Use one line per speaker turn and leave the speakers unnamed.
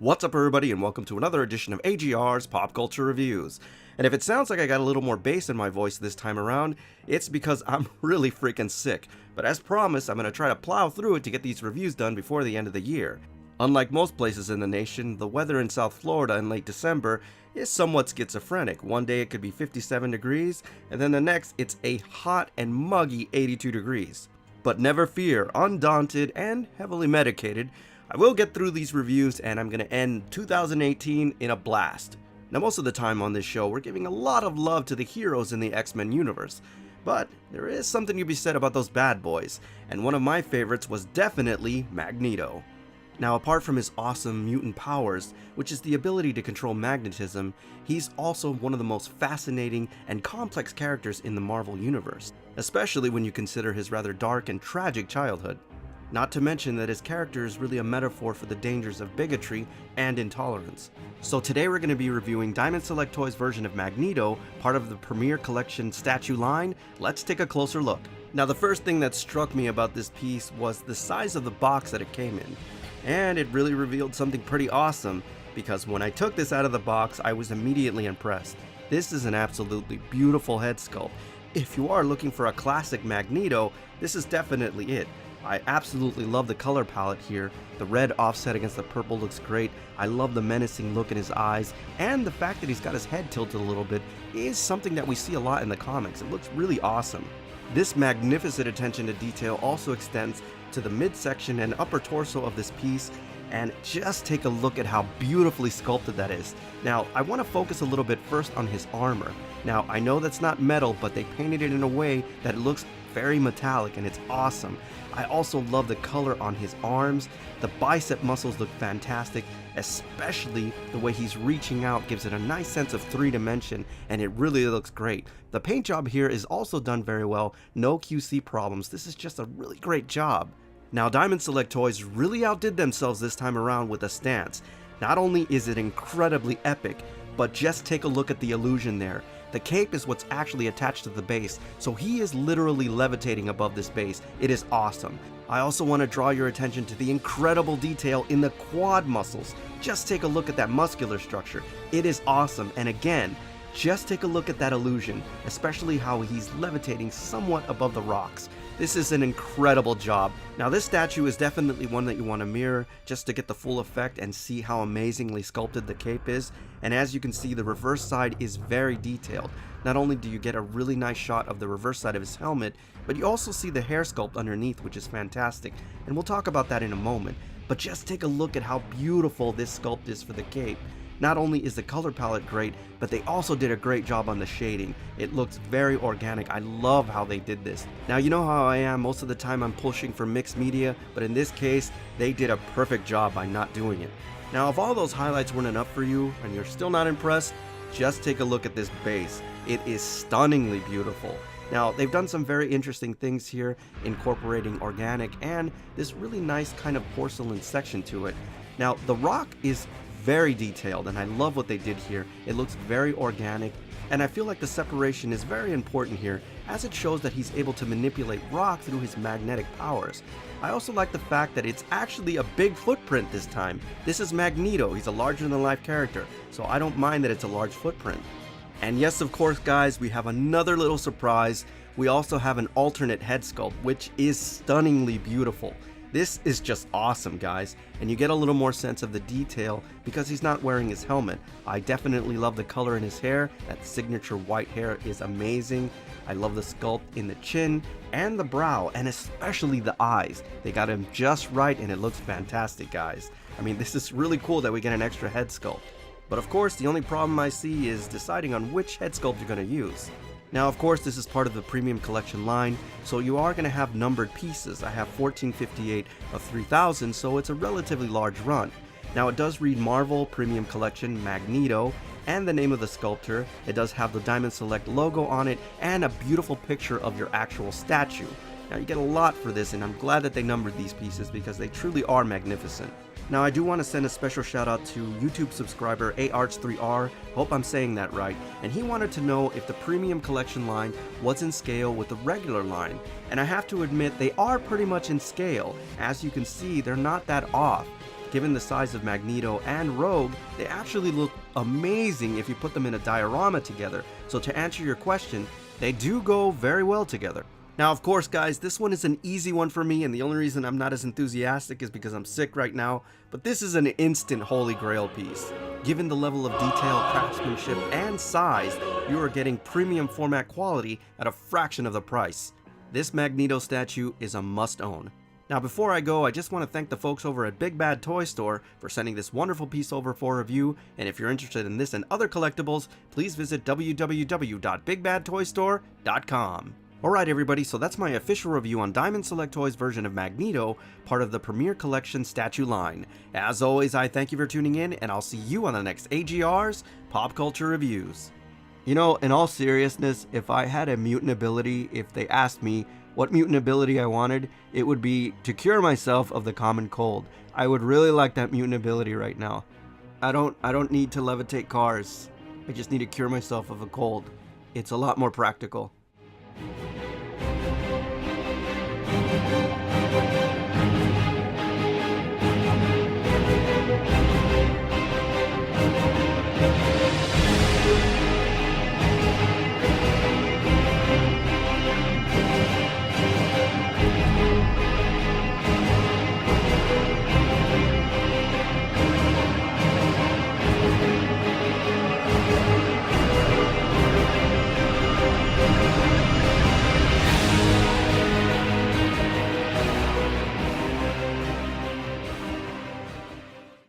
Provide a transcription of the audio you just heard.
What's up everybody and welcome to another edition of AGR's Pop Culture Reviews. And if it sounds like I got a little more bass in my voice this time around, it's because I'm really freaking sick. But as promised, I'm going to try to plow through it to get these reviews done before the end of the year. Unlike most places in the nation, the weather in South Florida in late December is somewhat schizophrenic. One day it could be 57 degrees, and then the next it's a hot and muggy 82 degrees. But never fear, undaunted and heavily medicated, I will get through these reviews and I'm going to end 2018 in a blast. Now most of the time on this show we're giving a lot of love to the heroes in the X-Men universe, but there is something to be said about those bad boys, and one of my favorites was definitely Magneto. Now apart from his awesome mutant powers, which is the ability to control magnetism, he's also one of the most fascinating and complex characters in the Marvel universe, especially when you consider his rather dark and tragic childhood. Not to mention that his character is really a metaphor for the dangers of bigotry and intolerance. So today we're going to be reviewing Diamond SelectToys' version of Magneto, part of the Premier Collection statue line. Let's take a closer look. Now the first thing that struck me about this piece was the size of the box that it came in. And it really revealed something pretty awesome, because when I took this out of the box I was immediately impressed. This is an absolutely beautiful head sculpt. If you are looking for a classic Magneto, this is definitely it. I absolutely love the color palette here. The red offset against the purple looks great. I love the menacing look in his eyes, and the fact that he's got his head tilted a little bit is something that we see a lot in the comics. It looks really awesome. This magnificent attention to detail also extends to the midsection and upper torso of this piece, and just take a look at how beautifully sculpted that is. Now, I want to focus a little bit first on his armor. Now, I know that's not metal, but they painted it in a way that it looks very metallic and it's awesome. I also love the color on his arms. The bicep muscles look fantastic, especially the way he's reaching out gives it a nice sense of three-dimension, and it really looks great. The paint job here is also done very well, no QC problems. This is just a really great job. Now Diamond SelectToys really outdid themselves this time around with the stance. Not only is it incredibly epic, but just take a look at the illusion there. The cape is what's actually attached to the base, so he is literally levitating above this base. It is awesome. I also want to draw your attention to the incredible detail in the quad muscles. Just take a look at that muscular structure. It is awesome, and again, just take a look at that illusion, especially how he's levitating somewhat above the rocks. This is an incredible job. Now this statue is definitely one that you want to mirror just to get the full effect and see how amazingly sculpted the cape is. And as you can see, the reverse side is very detailed. Not only do you get a really nice shot of the reverse side of his helmet, but you also see the hair sculpt underneath, which is fantastic. And we'll talk about that in a moment. But just take a look at how beautiful this sculpt is for the cape. Not only is the color palette great, but they also did a great job on the shading. It looks very organic. I love how they did this. Now you know how I am, most of the time I'm pushing for mixed media, but in this case, they did a perfect job by not doing it. Now if all those highlights weren't enough for you, and you're still not impressed, just take a look at this base. It is stunningly beautiful. Now they've done some very interesting things here, incorporating organic and this really nice kind of porcelain section to it. Now the rock is very detailed, and I love what they did here. It looks very organic, and I feel like the separation is very important here, as it shows that he's able to manipulate rock through his magnetic powers. I also like the fact that it's actually a big footprint this time. This is Magneto, he's a larger-than-life character, so I don't mind that it's a large footprint. And yes, of course guys, we have another little surprise. We also have an alternate head sculpt, which is stunningly beautiful. This is just awesome, guys, and you get a little more sense of the detail because he's not wearing his helmet. I definitely love the color in his hair. That signature white hair is amazing. I love the sculpt in the chin and the brow, and especially the eyes. They got him just right, and it looks fantastic, guys. I mean, this is really cool that we get an extra head sculpt. But of course, the only problem I see is deciding on which head sculpt you're going to use. Now of course this is part of the Premium Collection line, so you are going to have numbered pieces. I have 1458 of 3000, so it's a relatively large run. Now it does read Marvel Premium Collection Magneto and the name of the sculptor. It does have the Diamond Select logo on it and a beautiful picture of your actual statue. Now you get a lot for this, and I'm glad that they numbered these pieces because they truly are magnificent. Now I do want to send a special shout out to YouTube subscriber AArch3R, hope I'm saying that right, and he wanted to know if the Premium Collection line was in scale with the regular line, and I have to admit they are pretty much in scale. As you can see, they're not that off. Given the size of Magneto and Rogue, they actually look amazing if you put them in a diorama together. So to answer your question, they do go very well together. Now, of course, guys, this one is an easy one for me, and the only reason I'm not as enthusiastic is because I'm sick right now, but this is an instant holy grail piece. Given the level of detail, craftsmanship, and size, you are getting premium format quality at a fraction of the price. This Magneto statue is a must-own. Now, before I go, I just want to thank the folks over at Big Bad Toy Store for sending this wonderful piece over for review, and if you're interested in this and other collectibles, please visit www.bigbadtoystore.com. Alright everybody, so that's my official review on Diamond Select Toys version of Magneto, part of the Premier Collection statue line. As always, I thank you for tuning in, and I'll see you on the next AGR's Pop Culture Reviews. You know, in all seriousness, if I had a mutant ability, if they asked me what mutant ability I wanted, it would be to cure myself of the common cold. I would really like that mutant ability right now. I don't need to levitate cars. I just need to cure myself of a cold. It's a lot more practical.